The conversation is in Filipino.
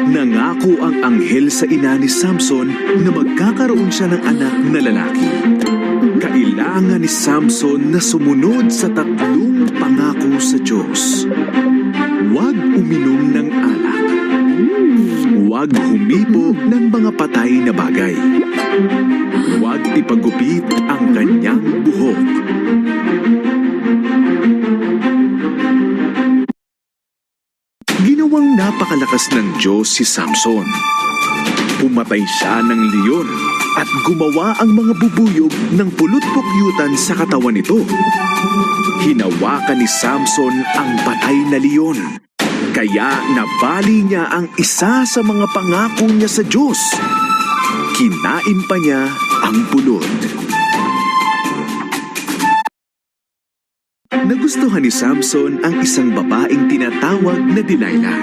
Nangako ang anghel sa ina ni Samson na magkakaroon siya ng anak na lalaki. Kailangan ni Samson na sumunod sa tatlong pangako sa Diyos. Huwag uminom ng alak. Huwag humipo ng mga patay na bagay. Huwag ipagupit ang kanyang buhok. Ginawang napakalakas ng Diyos si Samson. Pumatay siya ng leon at gumawa ang mga bubuyog ng pulot-pukyutan sa katawan nito. Hinawakan ni Samson ang patay na leon. Kaya nabali niya ang isa sa mga pangako niya sa Diyos. Kinain pa niya ang pulot. Nagustuhan ni Samson ang isang babaeng tinatawag na Delilah.